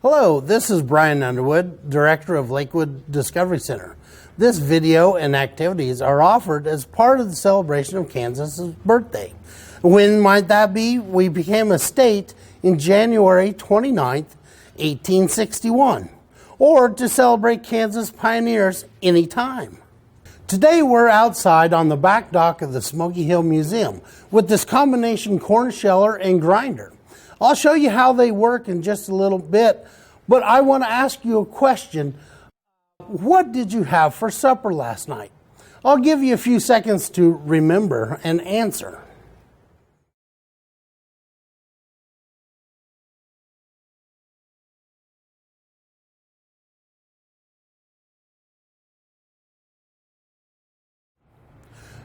Hello, this is Brian Underwood, Director of Lakewood Discovery Center. This video and activities are offered as part of the celebration of Kansas' birthday. When might that be? We became a state in January 29th, 1861, or to celebrate Kansas pioneers anytime. Today we're outside on the back dock of the Smoky Hill Museum with this combination corn sheller and grinder. I'll show you how they work in just a little bit, but I want to ask you a question. What did you have for supper last night? I'll give you a few seconds to remember and answer.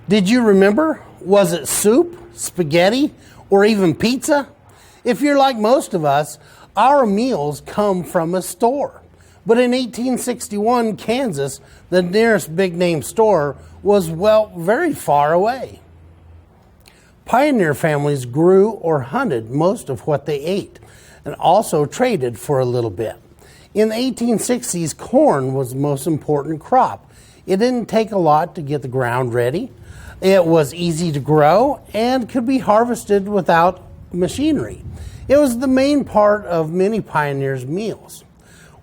Did you remember? Was it soup, spaghetti, or even pizza? If you're like most of us, our meals come from a store. But in 1861, Kansas, the nearest big-name store was, well, very far away. Pioneer families grew or hunted most of what they ate and also traded for a little bit. In the 1860s, corn was the most important crop. It didn't take a lot to get the ground ready. It was easy to grow and could be harvested without machinery. It was the main part of many pioneers' meals.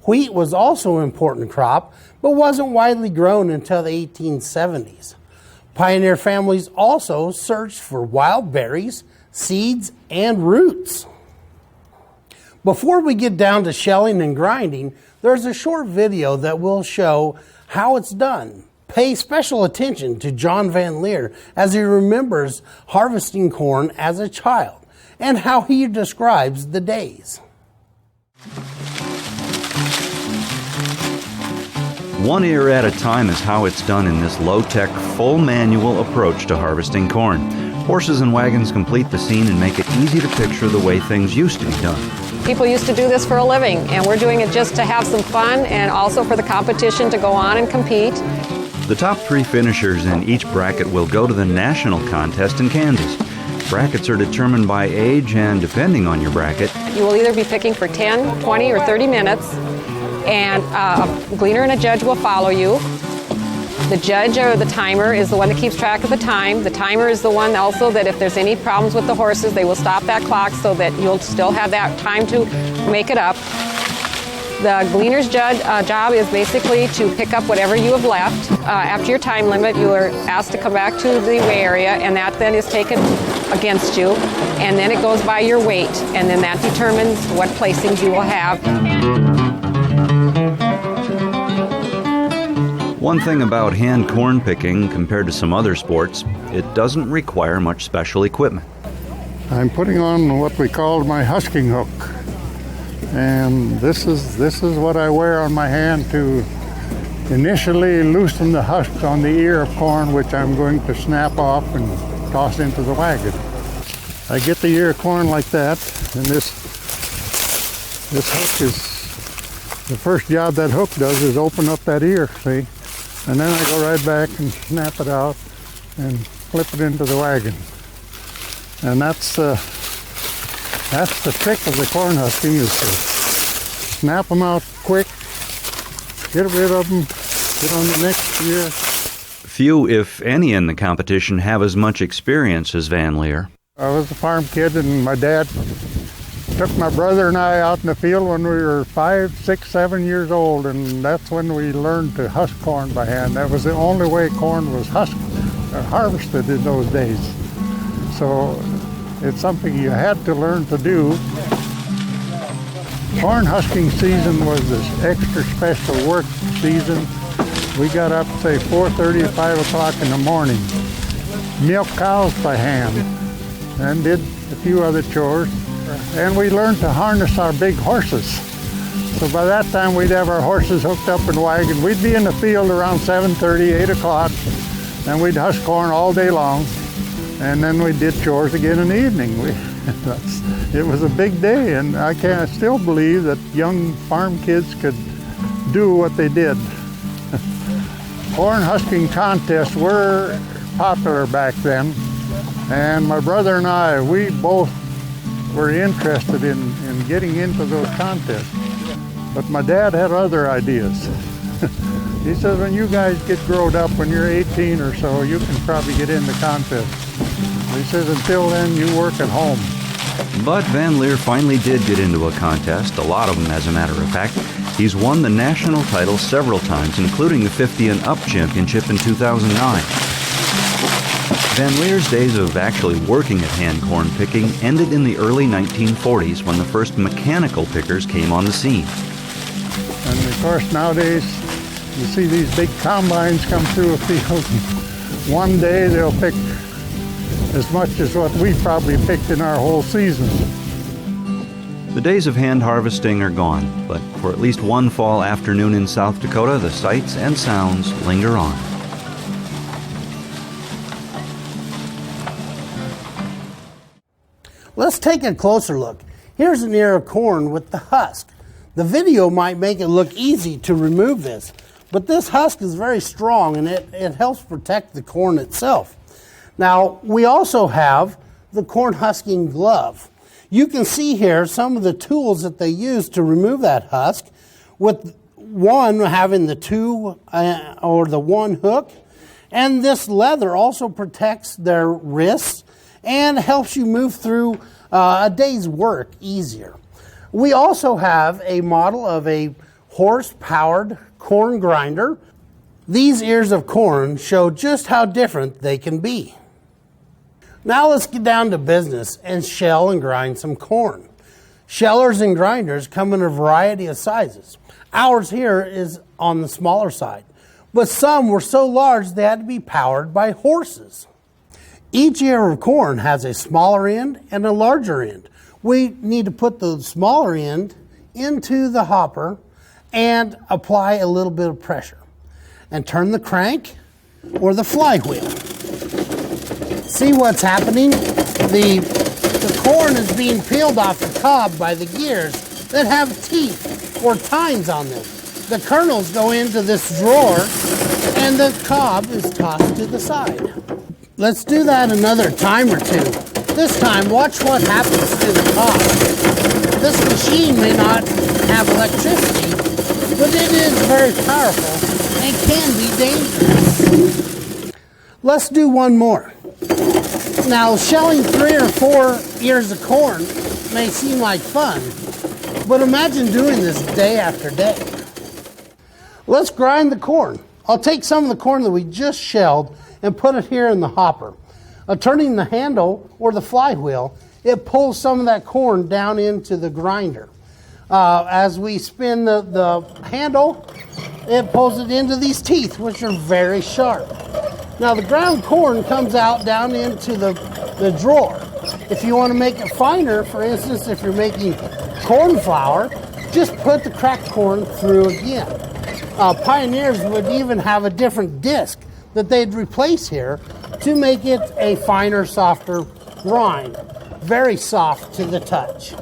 Wheat was also an important crop, but wasn't widely grown until the 1870s. Pioneer families also searched for wild berries, seeds, and roots. Before we get down to shelling and grinding, there's a short video that will show how it's done. Pay special attention to John Van Leer as he remembers harvesting corn as a child and how he describes the days. One ear at a time is how it's done in this low-tech, full manual approach to harvesting corn. Horses and wagons complete the scene and make it easy to picture the way things used to be done. People used to do this for a living, and we're doing it just to have some fun and also for the competition to go on and compete. The top 3 finishers in each bracket will go to the national contest in Kansas. Brackets are determined by age, and depending on your bracket, you will either be picking for 10, 20, or 30 minutes, and a gleaner and a judge will follow you. The judge or the timer is the one that keeps track of the time. The timer is the one also that if there's any problems with the horses, they will stop that clock so that you'll still have that time to make it up. The gleaner's job is basically to pick up whatever you have left. After your time limit, you are asked to come back to the weigh area, and that then is taken against you, and then it goes by your weight, and then that determines what placings you will have. One thing about hand corn picking compared to some other sports, it doesn't require much special equipment. I'm putting on what we call my husking hook. And this is what I wear on my hand to initially loosen the husks on the ear of corn, which I'm going to snap off and toss into the wagon. I get the ear of corn like that, and this hook is, the first job that hook does is open up that ear, see? And then I go right back and snap it out and flip it into the wagon. And that's the trick of the corn husking, is to snap them out quick, get rid of them, get on the next ear. Few, if any, in the competition have as much experience as Van Leer. I was a farm kid, and my dad took my brother and I out in the field when we were 5, 6, 7 years old, and that's when we learned to husk corn by hand. That was the only way corn was husked or harvested in those days. So it's something you had to learn to do. Corn husking season was this extra special work season. We got up, say, 4:30 or 5 o'clock in the morning, milked cows by hand, and did a few other chores. And we learned to harness our big horses. So by that time, we'd have our horses hooked up in a wagon. We'd be in the field around 7:30, 8 o'clock, and we'd husk corn all day long. And then we did chores again in the evening. It was a big day, and I still believe that young farm kids could do what they did. Corn husking contests were popular back then, and my brother and I, we both were interested in getting into those contests. But my dad had other ideas. He says, when you guys get growed up, when you're 18 or so, you can probably get in the contest. He says, until then, you work at home. But Van Leer finally did get into a contest, a lot of them as a matter of fact. He's won the national title several times, including the 50 and up championship in 2009. Van Leer's days of actually working at hand corn picking ended in the early 1940s when the first mechanical pickers came on the scene. And of course, nowadays, you see these big combines come through a field. One day they'll pick as much as what we probably picked in our whole season. The days of hand harvesting are gone, but for at least one fall afternoon in South Dakota, the sights and sounds linger on. Let's take a closer look. Here's an ear of corn with the husk. The video might make it look easy to remove this, but this husk is very strong and it helps protect the corn itself. Now, we also have the corn husking glove. You can see here some of the tools that they use to remove that husk, with one having the two or the one hook, and this leather also protects their wrists and helps you move through a day's work easier. We also have a model of a horse-powered corn grinder. These ears of corn show just how different they can be. Now let's get down to business and shell and grind some corn. Shellers and grinders come in a variety of sizes. Ours here is on the smaller side, but some were so large they had to be powered by horses. Each ear of corn has a smaller end and a larger end. We need to put the smaller end into the hopper and apply a little bit of pressure and turn the crank or the flywheel. See what's happening? The corn is being peeled off the cob by the gears that have teeth or tines on them. The kernels go into this drawer and the cob is tossed to the side. Let's do that another time or two. This time, watch what happens to the cob. This machine may not have electricity, but it is very powerful and can be dangerous. Let's do one more. Now, shelling 3 or 4 ears of corn may seem like fun, but imagine doing this day after day. Let's grind the corn. I'll take some of the corn that we just shelled and put it here in the hopper. Turning the handle or the flywheel, it pulls some of that corn down into the grinder. As we spin the handle, it pulls it into these teeth, which are very sharp. Now the ground corn comes out down into the drawer. If you want to make it finer, for instance, if you're making corn flour, just put the cracked corn through again. Pioneers would even have a different disc that they'd replace here to make it a finer, softer grind. Very soft to the touch.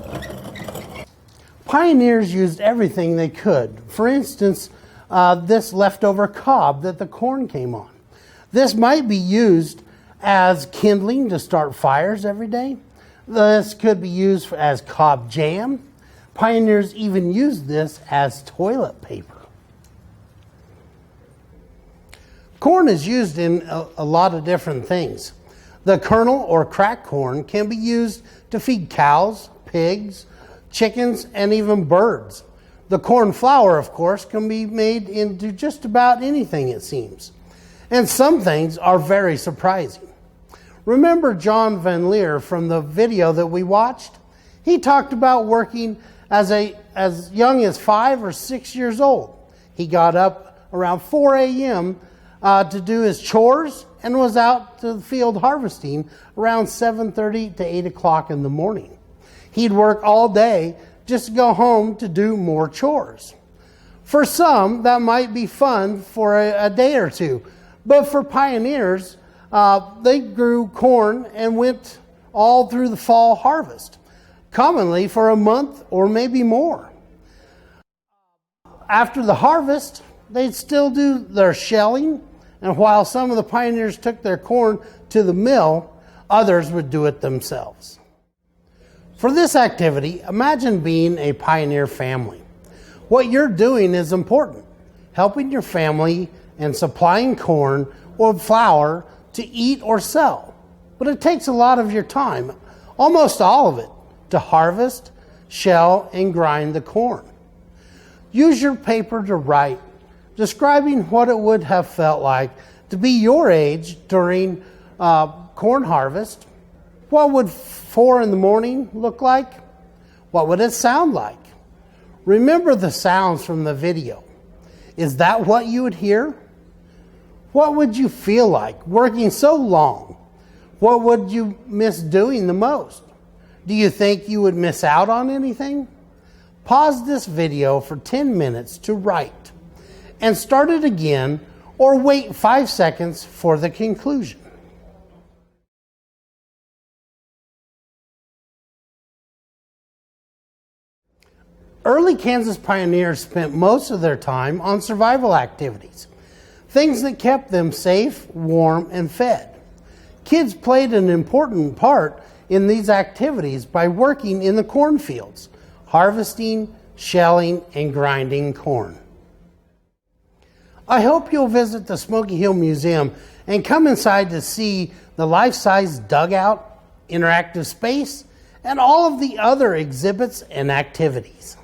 Pioneers used everything they could. For instance, this leftover cob that the corn came on. This might be used as kindling to start fires every day. This could be used as cob jam. Pioneers even used this as toilet paper. Corn is used in a lot of different things. The kernel or cracked corn can be used to feed cows, pigs, chickens, and even birds. The corn flour, of course, can be made into just about anything, it seems. And some things are very surprising. Remember John Van Leer from the video that we watched? He talked about working as young as 5 or 6 years old. He got up around 4 a.m. To do his chores and was out to the field harvesting around 7:30 to 8 o'clock in the morning. He'd work all day just to go home to do more chores. For some, that might be fun for a day or two, but for pioneers, they grew corn and went all through the fall harvest, commonly for a month or maybe more. After the harvest, they'd still do their shelling, and while some of the pioneers took their corn to the mill, others would do it themselves. For this activity, imagine being a pioneer family. What you're doing is important, helping your family and supplying corn or flour to eat or sell. But it takes a lot of your time, almost all of it, to harvest, shell, and grind the corn. Use your paper to write, describing what it would have felt like to be your age during corn harvest. What would 4 in the morning look like? What would it sound like? Remember the sounds from the video. Is that what you would hear? What would you feel like working so long? What would you miss doing the most? Do you think you would miss out on anything? Pause this video for 10 minutes to write and start it again, or wait 5 seconds for the conclusion. Early Kansas pioneers spent most of their time on survival activities, things that kept them safe, warm, and fed. Kids played an important part in these activities by working in the cornfields, harvesting, shelling, and grinding corn. I hope you'll visit the Smoky Hill Museum and come inside to see the life-size dugout, interactive space, and all of the other exhibits and activities.